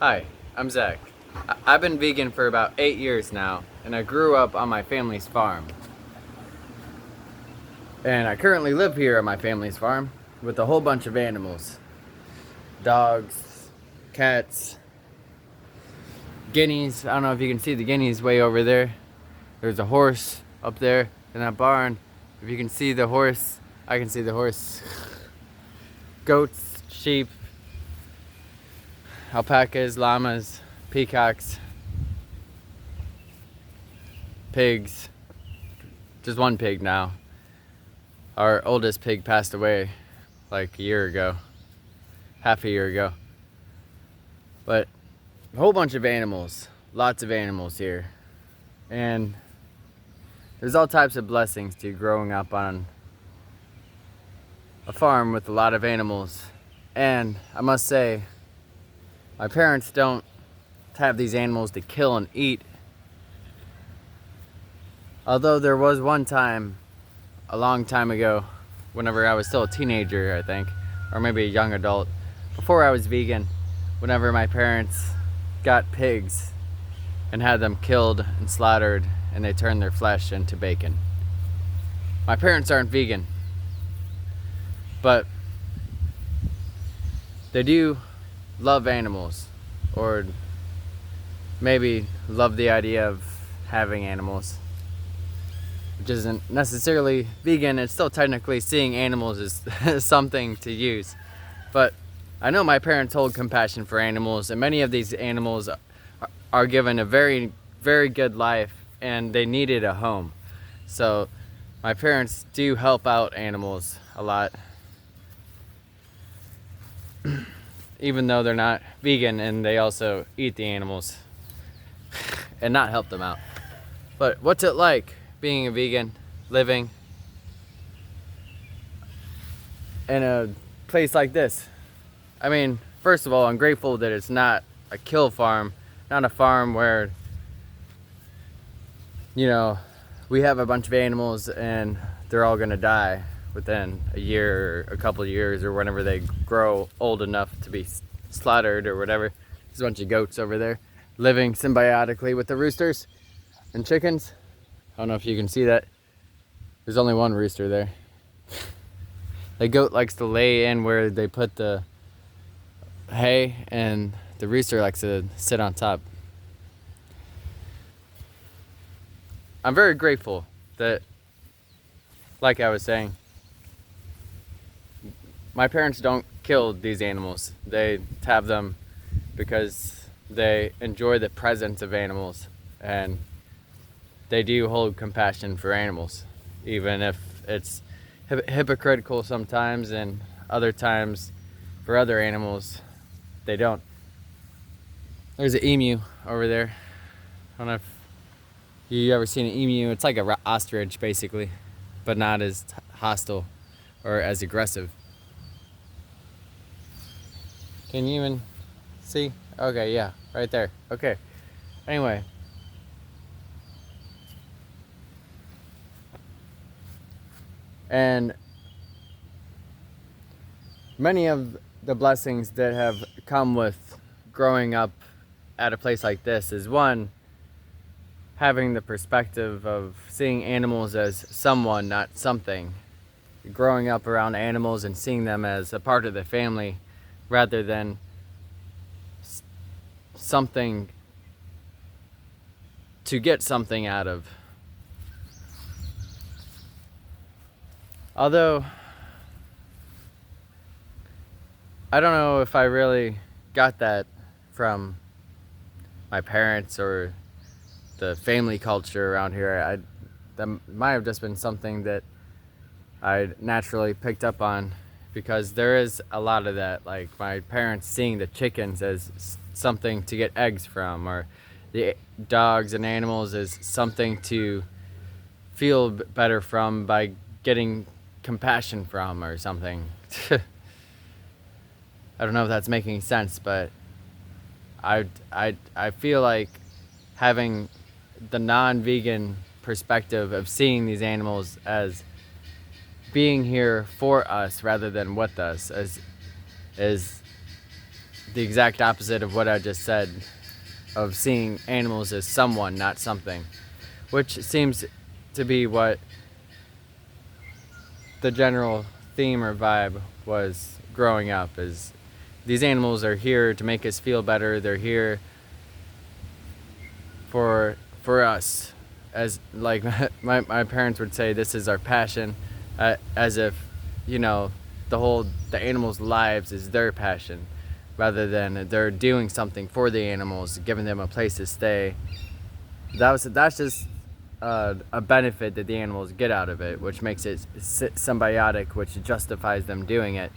Hi, I'm Zach. I've been vegan for about 8 years now, and I grew up on my family's farm. And I currently live here on my family's farm with a whole bunch of animals. Dogs, cats, guineas. I don't know if you can see the guineas way over there. There's a horse up there in that barn. If you can see the horse, I can see the horse. Goats, sheep, alpacas, llamas, peacocks, pigs. Just one pig now. Our oldest pig passed away like a year ago, half a year ago. But a whole bunch of animals, lots of animals here. And there's all types of blessings to growing up on a farm with a lot of animals. And I must say, my parents don't have these animals to kill and eat. Although there was one time, a long time ago, whenever I was still a teenager, I think, or maybe a young adult, before I was vegan, whenever my parents got pigs and had them killed and slaughtered, and they turned their flesh into bacon. My parents aren't vegan, but they do love animals, or maybe love the idea of having animals, which isn't necessarily vegan. It's still technically seeing animals as something to use. But I know my parents hold compassion for animals, and many of these animals are given a very, very good life, and they needed a home. So my parents do help out animals a lot, even though they're not vegan, and they also eat the animals and not help them out. But what's it like being a vegan, living in a place like this? I mean, first of all, I'm grateful that it's not a kill farm, not a farm where, you know, we have a bunch of animals and they're all gonna die within a year or a couple of years, or whenever they grow old enough to be slaughtered or whatever. There's a bunch of goats over there living symbiotically with the roosters and chickens. I don't know if you can see that. There's only one rooster there. The goat likes to lay in where they put the hay, and the rooster likes to sit on top. I'm very grateful that, like I was saying, my parents don't kill these animals. They have them because they enjoy the presence of animals, and they do hold compassion for animals, even if it's hypocritical sometimes, and other times for other animals they don't. There's an emu over there. I don't know if you ever seen an emu. It's like a ostrich basically, but not as hostile or as aggressive. Can you even see? Okay, yeah, right there. Okay, anyway, and many of the blessings that have come with growing up at a place like this is, one, having the perspective of seeing animals as someone, not something. Growing up around animals and seeing them as a part of the family rather than something to get something out of. Although I don't know if I really got that from my parents or the family culture around here. That might have just been something that I naturally picked up on, because there is a lot of that, like my parents seeing the chickens as something to get eggs from, or the dogs and animals as something to feel better from by getting compassion from, or something. I don't know if that's making sense, but I feel like having the non-vegan perspective of seeing these animals as being here for us rather than with us is the exact opposite of what I just said, of seeing animals as someone, not something, which seems to be what the general theme or vibe was growing up. Is these animals are here to make us feel better. They're here for us, as like my parents would say, this is our passion, as if, you know, the animals' lives is their passion, rather than they're doing something for the animals, giving them a place to stay. That's just a benefit that the animals get out of it, which makes it symbiotic, which justifies them doing it,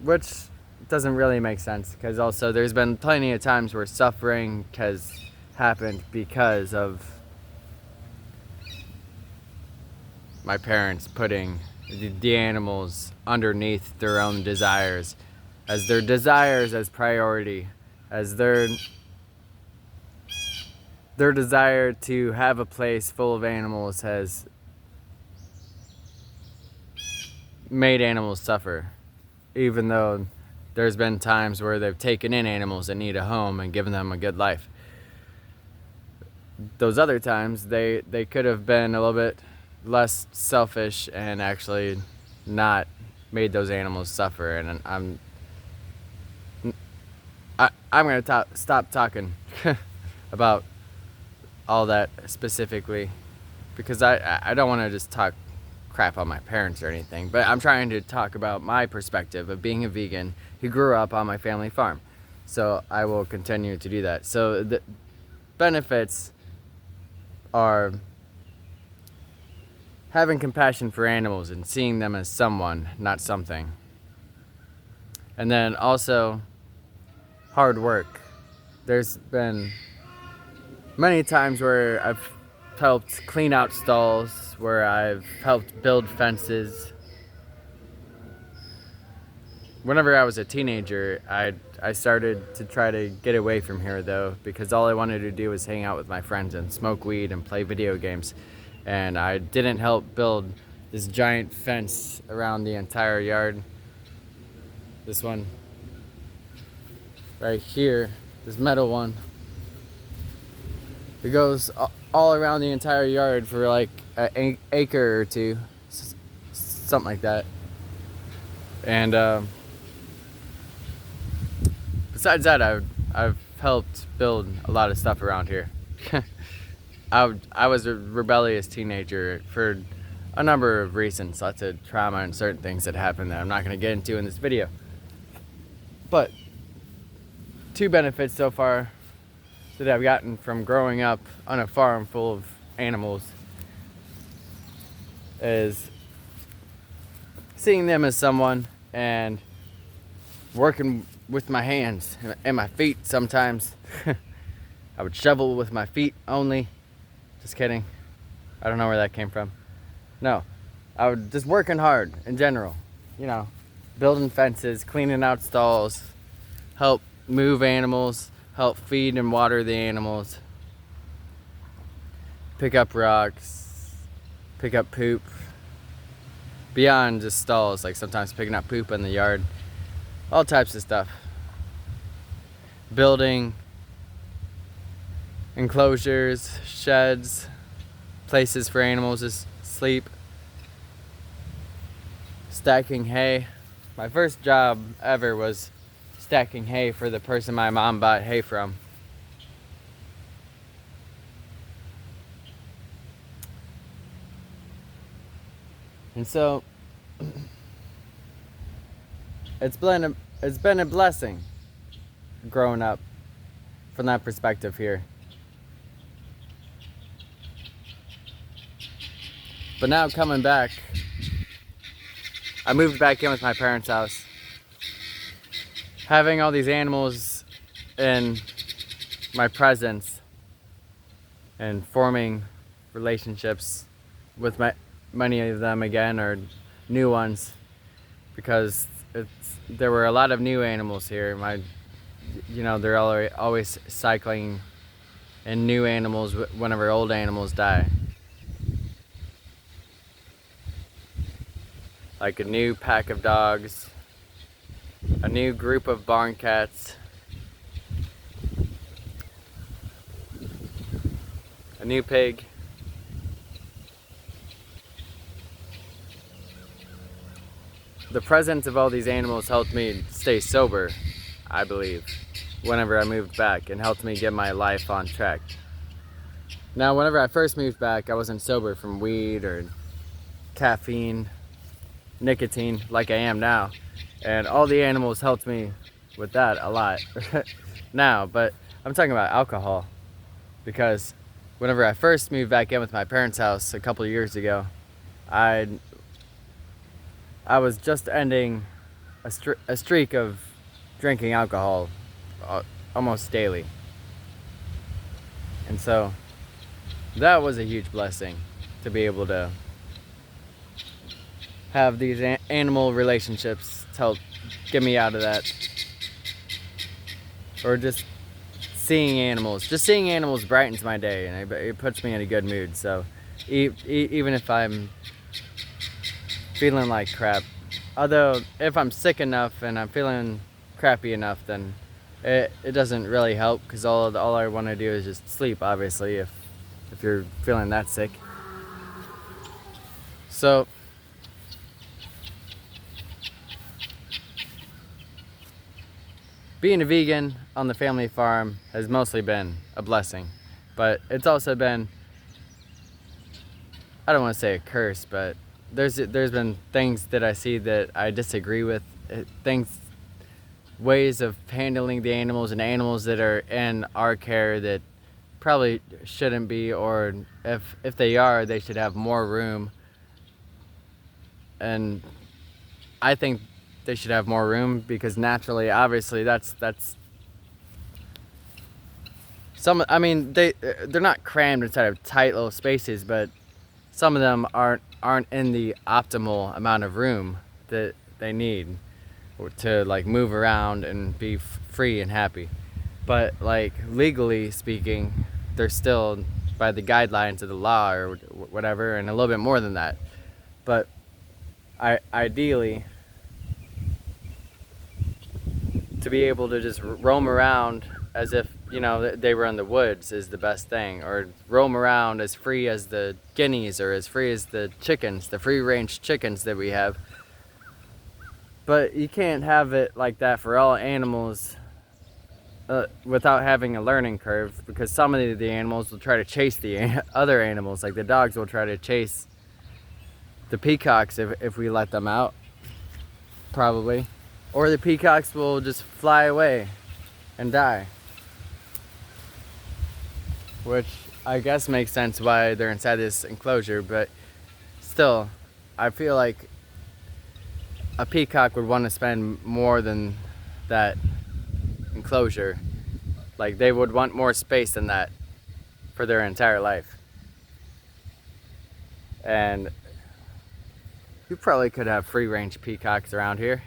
which doesn't really make sense, because also there's been plenty of times where suffering has happened because of my parents putting the animals underneath their own desires, as their desires as priority, as their desire to have a place full of animals has made animals suffer, even though there's been times where they've taken in animals that need a home and given them a good life. Those other times, they could have been a little bit less selfish and actually not made those animals suffer. And I'm gonna stop talking about all that specifically, because I don't want to just talk crap on my parents or anything, but I'm trying to talk about my perspective of being a vegan who grew up on my family farm. So I will continue to do that. So the benefits are having compassion for animals and seeing them as someone, not something. And then also hard work. There's been many times where I've helped clean out stalls, where I've helped build fences. Whenever I was a teenager, I started to try to get away from here, though, because all I wanted to do was hang out with my friends and smoke weed and play video games. And I didn't help build this giant fence around the entire yard. This one right here, this metal one. It goes all around the entire yard for like an acre or two, something like that. And besides that, I've helped build a lot of stuff around here. I was a rebellious teenager for a number of reasons, lots of trauma and certain things that happened that I'm not going to get into in this video. But two benefits so far that I've gotten from growing up on a farm full of animals is seeing them as someone and working with my hands and my feet sometimes. I would shovel with my feet only. Just kidding. I don't know where that came from. No, I would just working hard in general, you know, building fences, cleaning out stalls, help move animals, help feed and water the animals, pick up rocks, pick up poop, beyond just stalls, like sometimes picking up poop in the yard, all types of stuff. Building enclosures, sheds, places for animals to sleep, stacking hay. My first job ever was stacking hay for the person my mom bought hay from. And so it's been a blessing growing up from that perspective here. But now coming back, I moved back in with my parents' house. Having all these animals in my presence and forming relationships with many of them again, or new ones, because there were a lot of new animals here. They're always cycling in new animals whenever old animals die. Like a new pack of dogs, a new group of barn cats, a new pig, the presence of all these animals helped me stay sober, I believe, whenever I moved back, and helped me get my life on track. Now, whenever I first moved back, I wasn't sober from weed or caffeine, nicotine like I am now, and all the animals helped me with that a lot now. But I'm talking about alcohol, because whenever I first moved back in with my parents' house a couple of years ago, I was just ending a streak of drinking alcohol almost daily, and so that was a huge blessing to be able to have these animal relationships to help get me out of that. Or just seeing animals brightens my day, and it puts me in a good mood. So even if I'm feeling like crap, although if I'm sick enough and I'm feeling crappy enough, then it doesn't really help, because all I want to do is just sleep, obviously, if you're feeling that sick. So being a vegan on the family farm has mostly been a blessing, but it's also been, I don't want to say a curse, but there's been things that I see that I disagree with, ways of handling the animals, and animals that are in our care that probably shouldn't be, or if they are, they should have more room. And I think they should have more room, because naturally, obviously, that's some, I mean, they're not crammed inside of tight little spaces, but some of them aren't in the optimal amount of room that they need to like move around and be free and happy. But like legally speaking, they're still by the guidelines of the law or whatever, and a little bit more than that. But ideally, to be able to just roam around as if, you know, they were in the woods is the best thing, or roam around as free as the guineas, or as free as the chickens, the free range chickens that we have. But you can't have it like that for all animals without having a learning curve, because some of the animals will try to chase the other animals, like the dogs will try to chase the peacocks if we let them out, probably. Or the peacocks will just fly away and die. Which I guess makes sense why they're inside this enclosure, but still, I feel like a peacock would want to spend more than that enclosure. Like, they would want more space than that for their entire life. And you probably could have free range peacocks around here.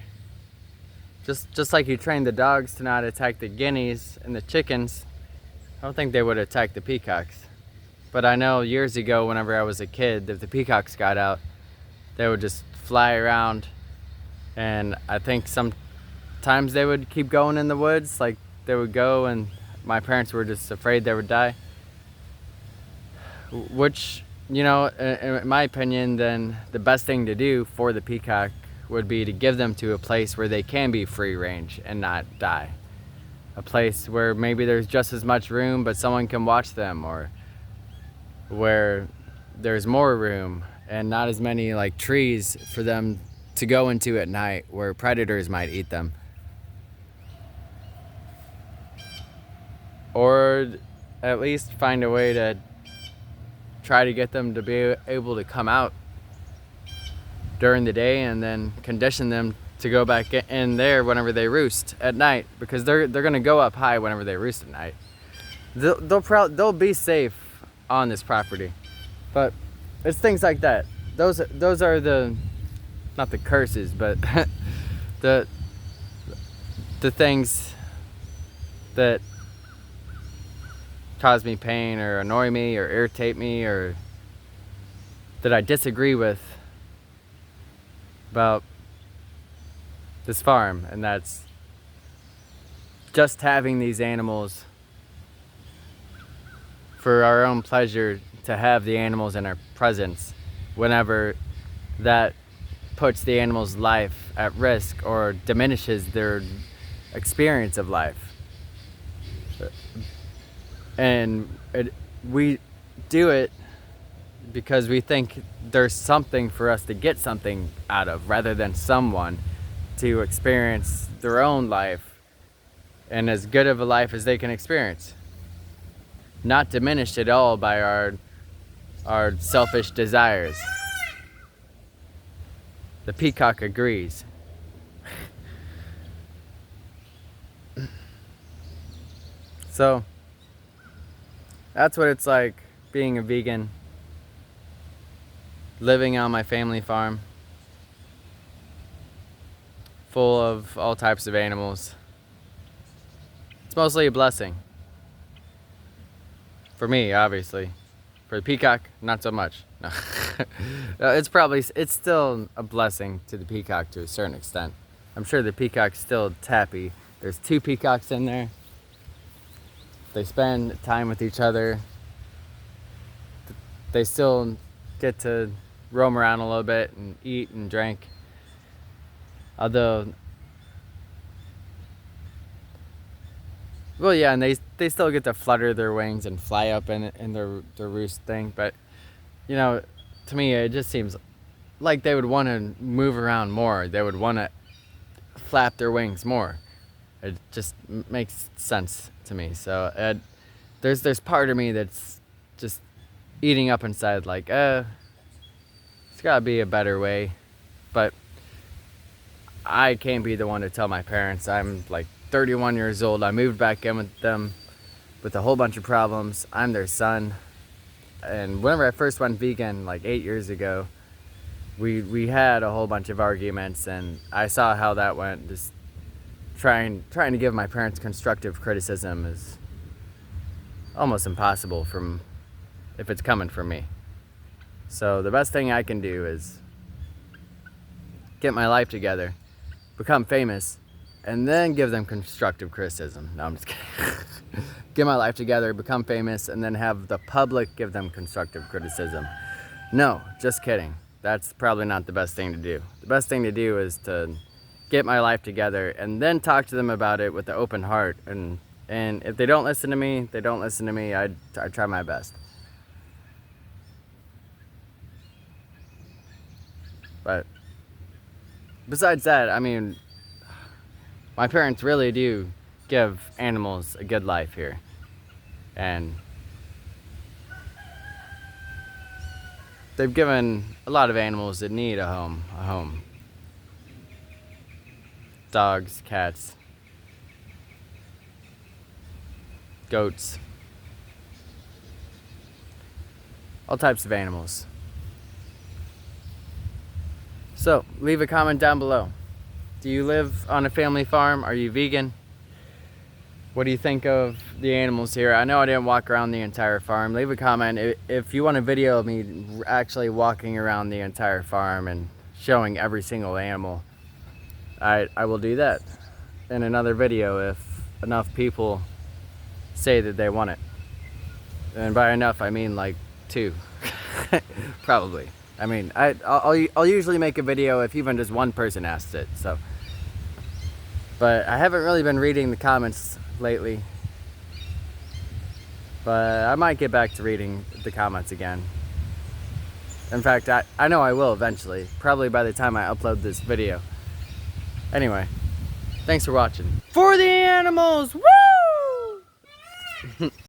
Just like you train the dogs to not attack the guineas and the chickens, I don't think they would attack the peacocks. But I know years ago, whenever I was a kid, if the peacocks got out, they would just fly around. And I think sometimes they would keep going in the woods, like they would go, and my parents were just afraid they would die. Which, you know, in my opinion, then the best thing to do for the peacock would be to give them to a place where they can be free range and not die. A place where maybe there's just as much room, but someone can watch them, or where there's more room and not as many like trees for them to go into at night where predators might eat them. Or at least find a way to try to get them to be able to come out during the day, and then condition them to go back in there whenever they roost at night, because they're gonna go up high whenever they roost at night. They'll be safe on this property, but it's things like that. Those are the, not the curses, but the things that cause me pain or annoy me or irritate me, or that I disagree with about this farm, and that's just having these animals for our own pleasure, to have the animals in our presence whenever that puts the animal's life at risk or diminishes their experience of life. And we do it because we think there's something for us to get something out of, rather than someone to experience their own life and as good of a life as they can experience. Not diminished at all by our selfish desires. The peacock agrees. So that's what it's like being a vegan, living on my family farm, full of all types of animals. It's mostly a blessing. For me, obviously. For the peacock, not so much. No. It's still a blessing to the peacock to a certain extent. I'm sure the peacock's still happy. There's 2 peacocks in there. They spend time with each other. They still get to roam around a little bit and eat and drink. Although, well, yeah, and they still get to flutter their wings and fly up in their roost thing. But, you know, to me, it just seems like they would want to move around more. They would want to flap their wings more. It just makes sense to me. So there's part of me that's just eating up inside, like, it's gotta be a better way. But I can't be the one to tell my parents. I'm like 31 years old. I moved back in with them with a whole bunch of problems. I'm their son. And whenever I first went vegan, like 8 years ago, we had a whole bunch of arguments, and I saw how that went. Just trying to give my parents constructive criticism is almost impossible if it's coming from me. So the best thing I can do is get my life together, become famous, and then give them constructive criticism. No, I'm just kidding. Get my life together, become famous, and then have the public give them constructive criticism. No, just kidding. That's probably not the best thing to do. The best thing to do is to get my life together and then talk to them about it with an open heart. And if they don't listen to me, they don't listen to me. I try my best. But besides that, I mean, my parents really do give animals a good life here. And they've given a lot of animals that need a home. Dogs, cats, goats, all types of animals. So, leave a comment down below. Do you live on a family farm? Are you vegan? What do you think of the animals here? I know I didn't walk around the entire farm. Leave a comment if you want a video of me actually walking around the entire farm and showing every single animal. I will do that in another video if enough people say that they want it. And by enough, I mean like 2. Probably. I mean, I'll usually make a video if even just one person asks it. So, but I haven't really been reading the comments lately. But I might get back to reading the comments again. In fact, I know I will eventually. Probably by the time I upload this video. Anyway, thanks for watching. For the animals! Woo!